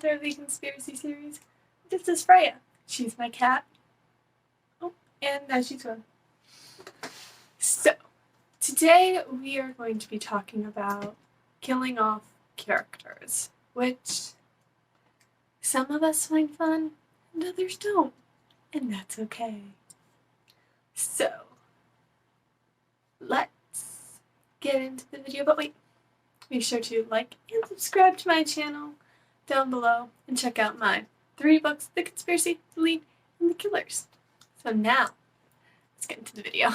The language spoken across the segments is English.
author of the conspiracy series. This is Freya. She's my cat. Oh, and now she's gone. So, today we are going to be talking about killing off characters, which some of us find fun and others don't, and that's okay. So, let's get into the video, but wait, be sure to like and subscribe to my channel down below and check out my 3 books, The Conspiracy, The Lead, and The Killers. So now, let's get into the video.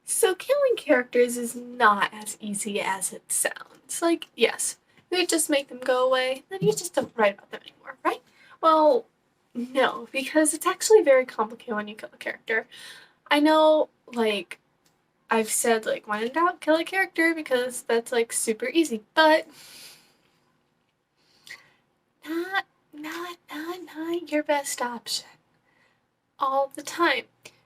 So killing characters is not as easy as it sounds. Like, yes, you just make them go away, then you just don't write about them anymore, right? Well, no, because it's actually very complicated when you kill a character. I know, like, I've said, like, when in doubt, kill a character because that's, like, super easy, but not your best option all the time.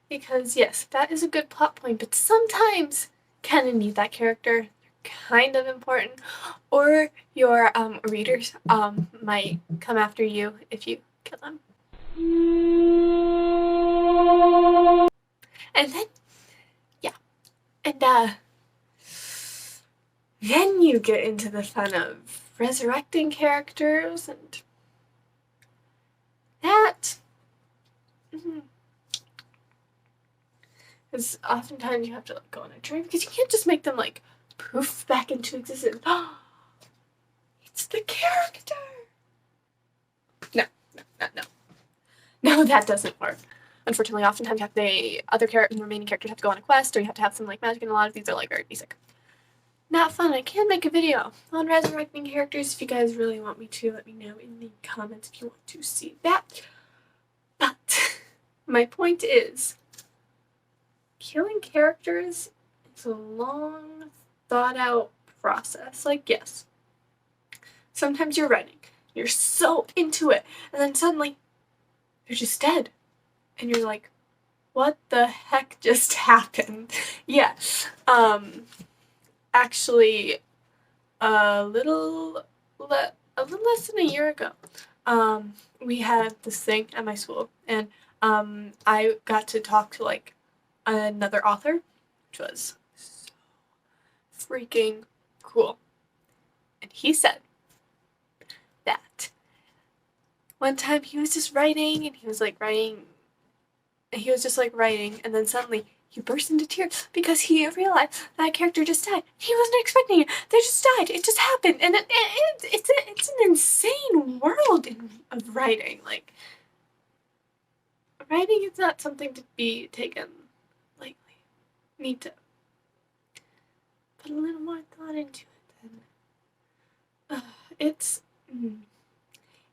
Because, yes, that is a good plot point, but sometimes kind of need that character. They're kind of important. Or your readers might come after you if you kill them. And then, yeah. And, then you get into the fun of resurrecting characters and that. Because oftentimes you have to like go on a journey because you can't just make them like poof back into existence. It's the character. No, that doesn't work. Unfortunately, oftentimes you have the remaining characters have to go on a quest, or you have to have some like magic, and a lot of these are like very basic. Not fun. I can make a video on resurrecting characters if you guys really want me to. Let me know in the comments if you want to see that. But my point is, killing characters is a long, thought-out process. Like, yes, sometimes you're writing, you're so into it, and then suddenly they're just dead. And you're like, what the heck just happened? Yeah. Actually, a little less than a year ago, we had this thing at my school, and I got to talk to like another author, which was so freaking cool. And he said that one time he was just writing, and he was just like writing, and then suddenly he burst into tears because he realized that character just died. He wasn't expecting it. They just died. It just happened, and it's an insane world of writing. Like, writing is not something to be taken lightly. You need to put a little more thought into it. Then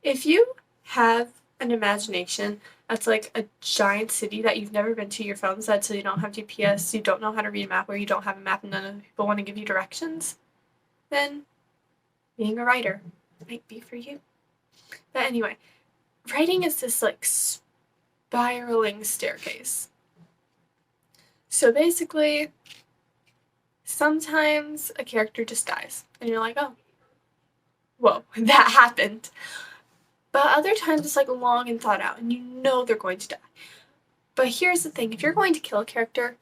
if you have an imagination that's like a giant city that you've never been to, your phone said, so you don't have GPS, you don't know how to read a map, or you don't have a map and none of the people want to give you directions, then being a writer might be for you. But anyway, writing is this like spiraling staircase. So basically, sometimes a character just dies, and you're like, oh, whoa, that happened. But other times it's like long and thought out, and you know they're going to die. But here's the thing, if you're going to kill a character,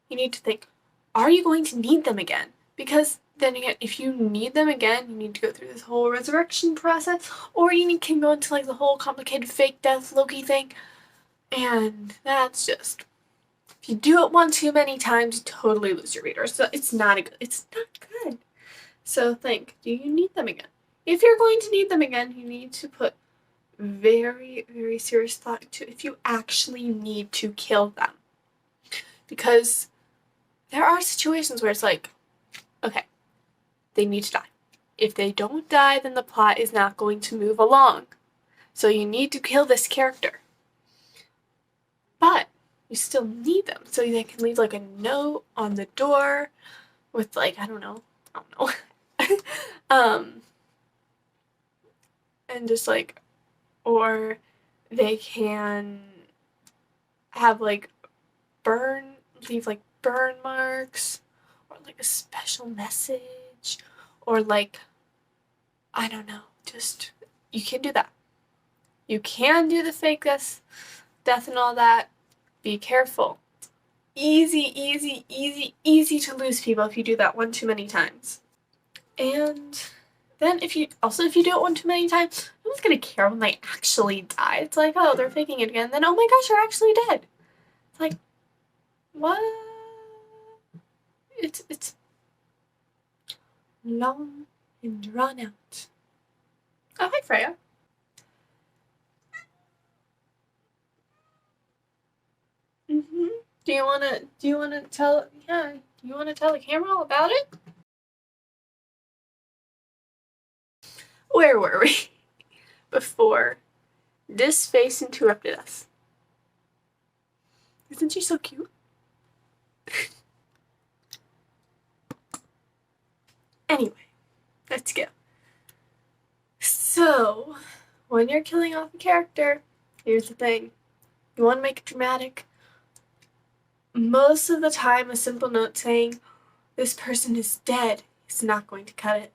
you need to think, are you going to need them again? Because then again, if you need them again, you need to go through this whole resurrection process, or you can go into like the whole complicated fake death Loki thing. And that's just, if you do it one too many times, you totally lose your readers. So it's not good. So think, do you need them again? If you're going to need them again, you need to put very, very serious thought into if you actually need to kill them. Because there are situations where it's like, okay, they need to die. If they don't die, then the plot is not going to move along. So you need to kill this character. But you still need them. So they can leave like a note on the door with like, I don't know. And just like, or they can have like leave like burn marks, or like a special message, or like, I don't know, just you can do that. You can do the fake death and all that. Be careful. Easy to lose people if you do that one too many times. And then if you do it one too many times, no one's gonna care when they actually die. It's like, oh, they're faking it again. Then, oh my gosh, you're actually dead. It's like, what? It's long and drawn out. Oh, hi, Freya. Do you wanna tell the camera all about it? Where were we? Before this face interrupted us. Isn't she so cute? Anyway, let's go. So, when you're killing off a character, here's the thing. You want to make it dramatic. Most of the time, a simple note saying, this person is dead, is not going to cut it.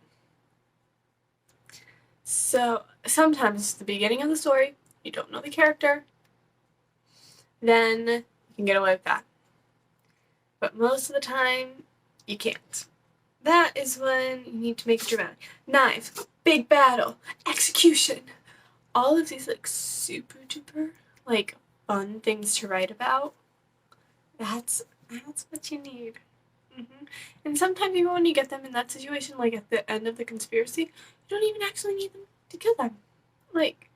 So, sometimes it's the beginning of the story, you don't know the character, then you can get away with that. But most of the time, you can't. That is when you need to make it dramatic. Knives, big battle, execution. All of these like super duper like fun things to write about. That's what you need. And sometimes even when you get them in that situation, like at the end of the conspiracy, you don't even actually need them to kill them. Like,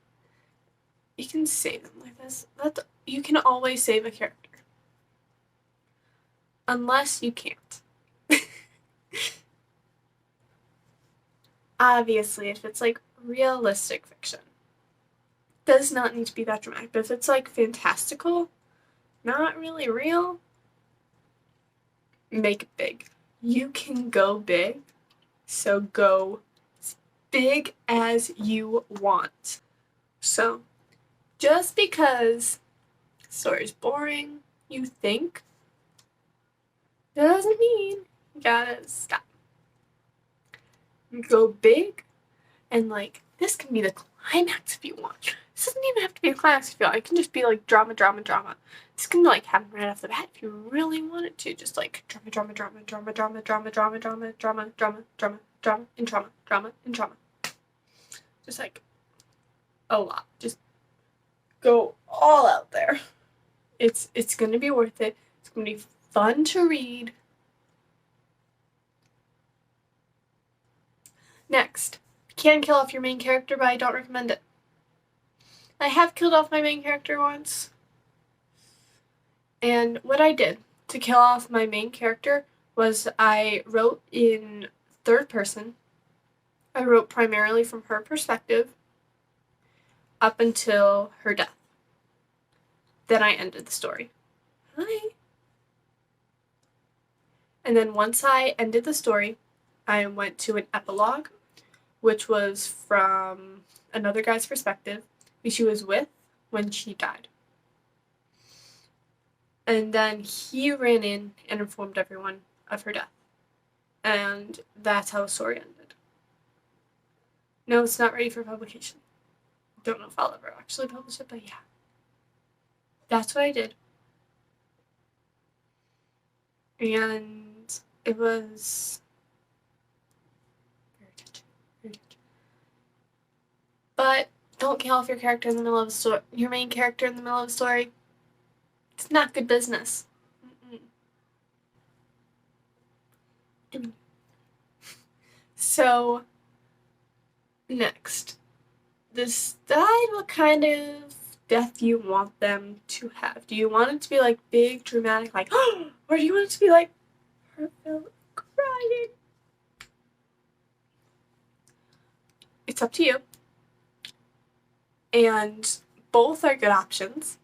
you can save them like this. You can always save a character. Unless you can't. Obviously, if it's like realistic fiction, does not need to be that dramatic. But if it's like fantastical, not really real, make it big. You can go big, so go as big as you want. So, just because the story's boring, you think, doesn't mean you gotta stop. Go big, and like, this can be the climax if you want. This doesn't even have to be a climax if you want. It can just be like drama. This can like happen right off the bat if you really want it to. Just like drama, and trauma. Just like a lot. Just go all out there. It's gonna be worth it. It's gonna be fun to read. Next, can kill off your main character, but I don't recommend it. I have killed off my main character once. And what I did to kill off my main character was I wrote in third person. I wrote primarily from her perspective up until her death. Then I ended the story. Hi. And then once I ended the story, I went to an epilogue, which was from another guy's perspective, who she was with when she died. And then he ran in and informed everyone of her death. And that's how the story ended. No, it's not ready for publication. Don't know if I'll ever actually publish it, but yeah. That's what I did. And it was very touching. But don't kill off your character in the middle of a story. Your main character in the middle of a story. It's not good business. So, next. Decide what kind of death you want them to have. Do you want it to be like big, dramatic, like, or do you want it to be like heartfelt, crying? It's up to you. And both are good options,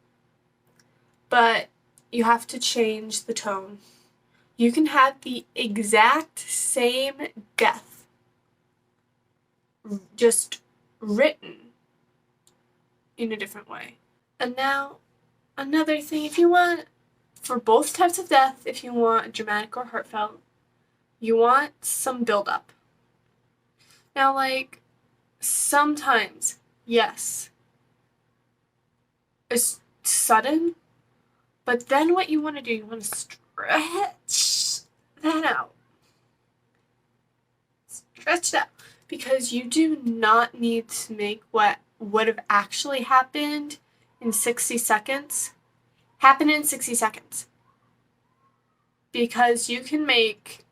but you have to change the tone. You can have the exact same death, just written in a different way. And now, another thing, if you want, for both types of death, if you want dramatic or heartfelt, you want some build-up. Now, like, sometimes yes, it's sudden, but then what you want to do, you want to stretch that out. Stretch it out. Because you do not need to make what would have actually happened in 60 seconds happen in 60 seconds. Because you can make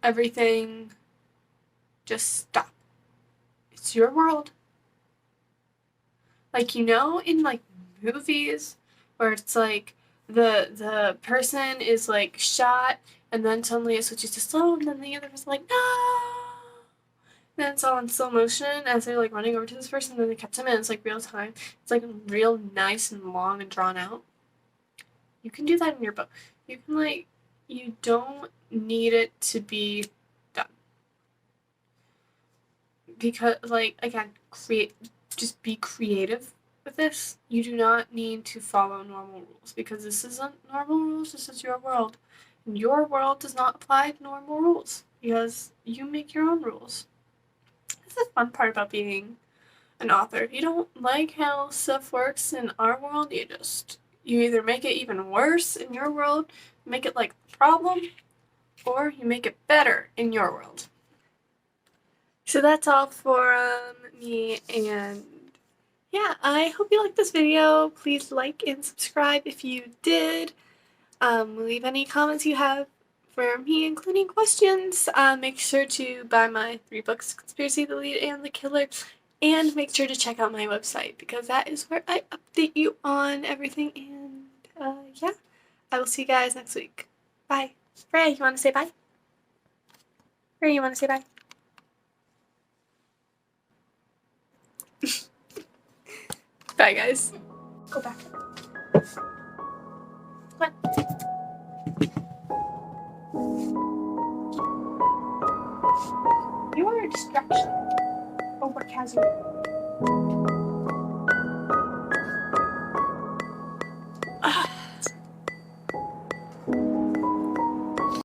everything just stop. It's your world. Like, you know, in like movies where it's like the person is like shot and then suddenly it switches to slow and then the other person's like, no. And then it's all in slow motion as they're like running over to this person and then they catch them and it's like real time. It's like real nice and long and drawn out. You can do that in your book. You can like, you don't need it to be done. Because like, again, just be creative with this. You do not need to follow normal rules because this isn't normal rules, this is your world. And your world does not apply to normal rules because you make your own rules. This is the fun part about being an author. If you don't like how stuff works in our world, you either make it even worse in your world, make it like the problem, or you make it better in your world. So that's all for me, and yeah, I hope you liked this video. Please like and subscribe if you did. Leave any comments you have for me, including questions. Make sure to buy my 3 books, Conspiracy, The Lead, and The Killer, and make sure to check out my website because that is where I update you on everything, and yeah, I will see you guys next week. Bye. Freya, you want to say bye? Freya, you want to say bye? Bye, guys. Go back. Come on. You are a distraction. Oh, what has you?